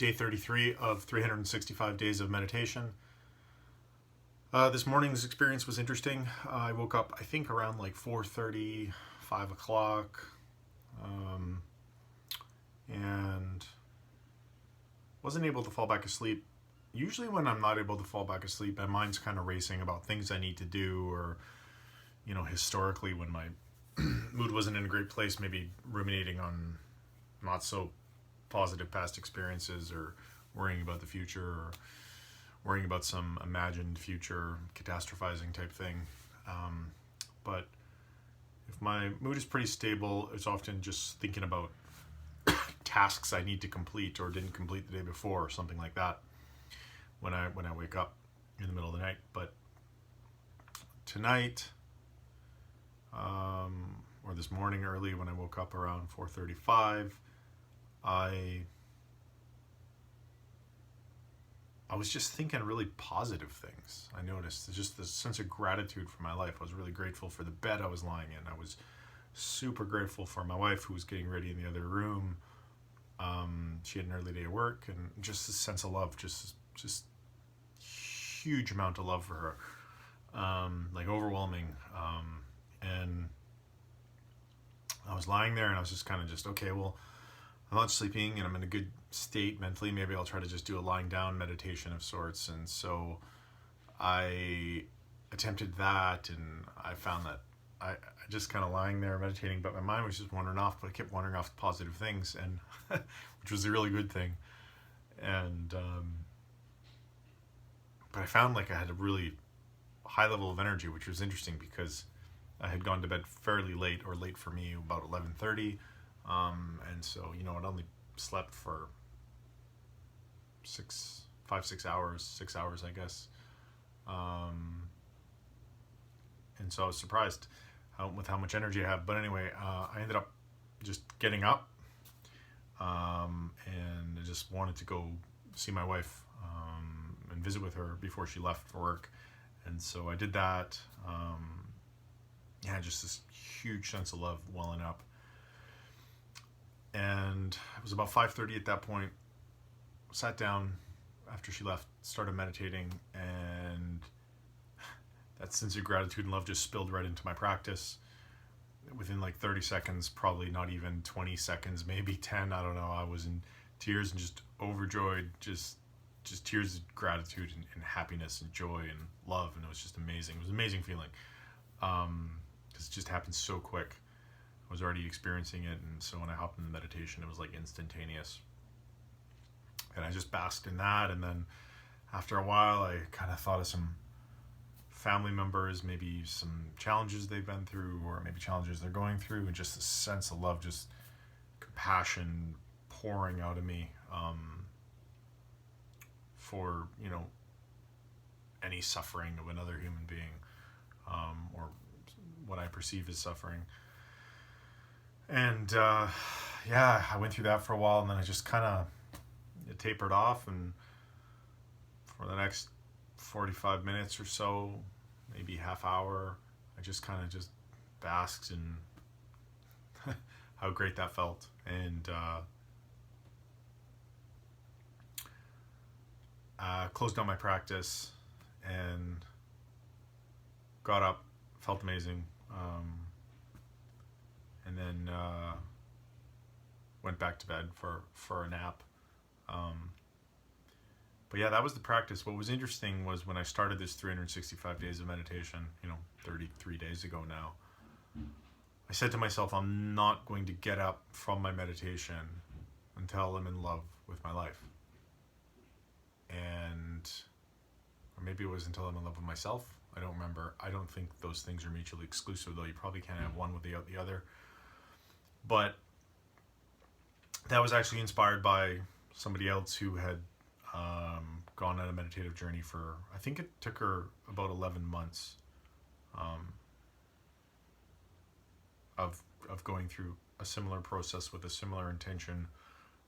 day 33 of 365 days of meditation. This morning's experience was interesting. I woke up, I think, around like 4:30, 5 o'clock, and wasn't able to fall back asleep. Usually when I'm not able to fall back asleep, my mind's kind of racing about things I need to do, or, historically when my mood wasn't in a great place, maybe ruminating on not so positive past experiences, or worrying about the future, or worrying about some imagined future catastrophizing type thing. But if my mood is pretty stable, it's often just thinking about tasks I need to complete or didn't complete the day before, or something like that, when I wake up in the middle of the night. But tonight, or this morning early when I woke up around 4:35, I was just thinking really positive things. I noticed just this sense of gratitude for my life. I was really grateful for the bed I was lying in. I was super grateful for my wife, who was getting ready in the other room. She had an early day of work, and just this sense of love, just huge amount of love for her, like overwhelming. And I was lying there, and I was just kind of okay, well, I'm not sleeping and I'm in a good state mentally. Maybe I'll try to just do a lying down meditation of sorts. And so I attempted that, and I found that I just kind of lying there meditating, but my mind was just wandering off, but I kept wandering off to positive things, and which was a really good thing. And but I found like I had a really high level of energy, which was interesting because I had gone to bed fairly late, or late for me, about 11:30. And so, I'd only slept for 6 hours, I guess. And so I was surprised with how much energy I have. But anyway, I ended up just getting up, and I just wanted to go see my wife, and visit with her before she left for work. And so I did that. Just this huge sense of love welling up. And it was about 5:30 at that point. Sat down after she left, started meditating, and that sense of gratitude and love just spilled right into my practice. Within like 30 seconds, probably not even 20 seconds, maybe 10, I don't know, I was in tears and just overjoyed, just tears of gratitude and happiness and joy and love, and it was just amazing. It was an amazing feeling, because it just happened so quick. I was already experiencing it, and so when I hopped into meditation, it was like instantaneous. And I just basked in that, and then after a while, I kind of thought of some family members, maybe some challenges they've been through, or maybe challenges they're going through, and just a sense of love, just compassion pouring out of me, for, any suffering of another human being, or what I perceive as suffering. And I went through that for a while, and then I just kind of tapered off, and for the next 45 minutes or so, maybe half hour, I just kind of basked in how great that felt. And closed down my practice and got up, felt amazing. And then went back to bed for a nap. But that was the practice. What was interesting was when I started this 365 days of meditation, 33 days ago now, I said to myself, I'm not going to get up from my meditation until I'm in love with my life. Or maybe it was until I'm in love with myself. I don't remember. I don't think those things are mutually exclusive, though. You probably can't have one without the other. But that was actually inspired by somebody else who had gone on a meditative journey for, I think it took her about 11 months of going through a similar process with a similar intention.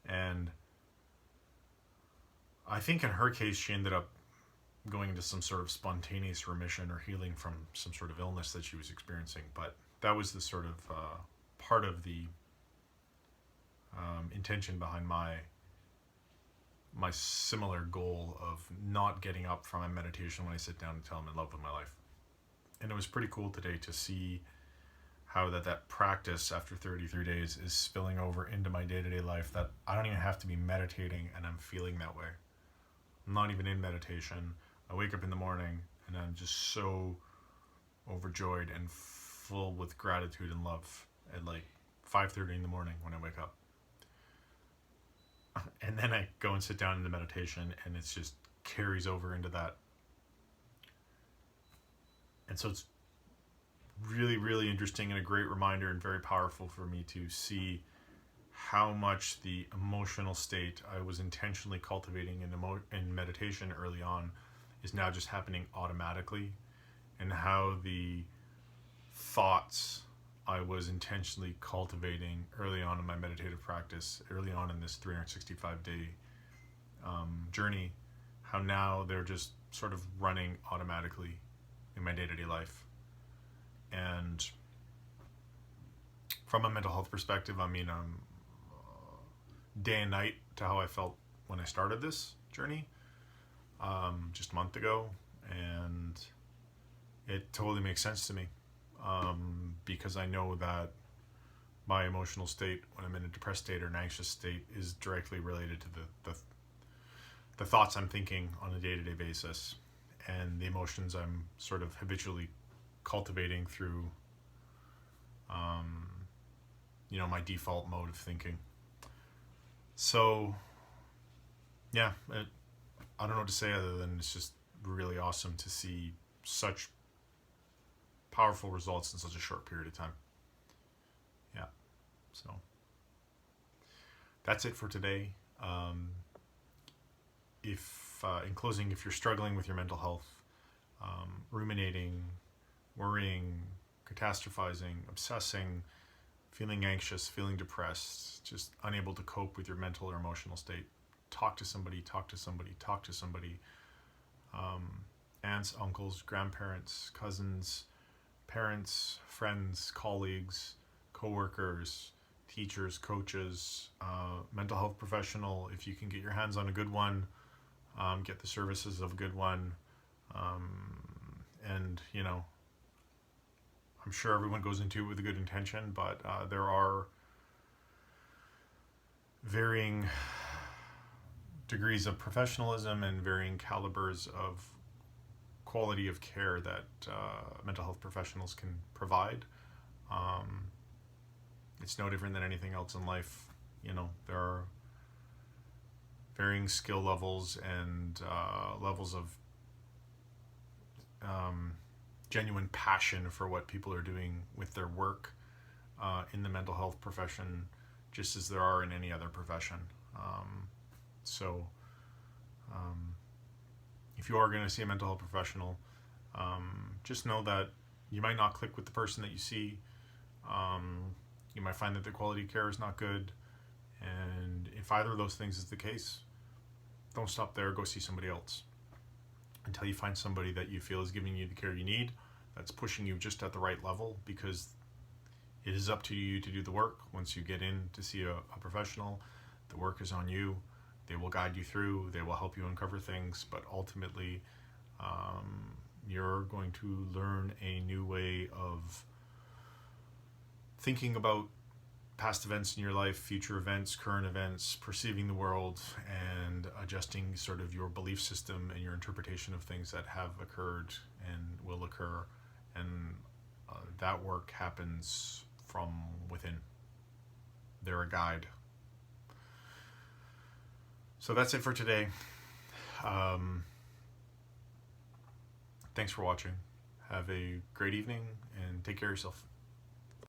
And I think in her case, she ended up going into some sort of spontaneous remission or healing from some sort of illness that she was experiencing. But that was the sort of part of the intention behind my my similar goal of not getting up from a meditation when I sit down until I'm in love with my life. And it was pretty cool today to see how that practice after 33 days is spilling over into my day-to-day life, that I don't even have to be meditating and I'm feeling that way. I'm not even in meditation. I wake up in the morning and I'm just so overjoyed and full with gratitude and love at like 5:30 in the morning when I wake up. And then I go and sit down in the meditation and it's just carries over into that. And so it's really, really interesting and a great reminder and very powerful for me to see how much the emotional state I was intentionally cultivating in meditation early on is now just happening automatically, and how the thoughts I was intentionally cultivating early on in my meditative practice, early on in this 365-day journey, how now they're just sort of running automatically in my day-to-day life. And from a mental health perspective, I mean, day and night to how I felt when I started this journey just a month ago, and it totally makes sense to me because I know that my emotional state when I'm in a depressed state or an anxious state is directly related to the thoughts I'm thinking on a day-to-day basis and the emotions I'm sort of habitually cultivating through my default mode of thinking. So yeah, I don't know what to say other than it's just really awesome to see such powerful results in such a short period of time. Yeah, so that's it for today. In closing, if you're struggling with your mental health, ruminating, worrying, catastrophizing, obsessing, feeling anxious, feeling depressed, just unable to cope with your mental or emotional state, talk to somebody. Aunts, uncles, grandparents, cousins, parents, friends, colleagues, co-workers, teachers, coaches, mental health professional. If you can get your hands on a good one, get the services of a good one. And I'm sure everyone goes into it with a good intention, but there are varying degrees of professionalism and varying calibers of quality of care that mental health professionals can provide. It's no different than anything else in life. There are varying skill levels and levels of genuine passion for what people are doing with their work in the mental health profession, just as there are in any other profession. So if you are going to see a mental health professional, just know that you might not click with the person that you see. You might find that the quality of care is not good. And if either of those things is the case, don't stop there. Go see somebody else until you find somebody that you feel is giving you the care you need, that's pushing you just at the right level, because it is up to you to do the work. Once you get in to see a professional, the work is on you. They will guide you through, they will help you uncover things, but ultimately you're going to learn a new way of thinking about past events in your life, future events, current events, perceiving the world, and adjusting sort of your belief system and your interpretation of things that have occurred and will occur. And that work happens from within. They're a guide. So that's it for today. Thanks for watching. Have a great evening and take care of yourself.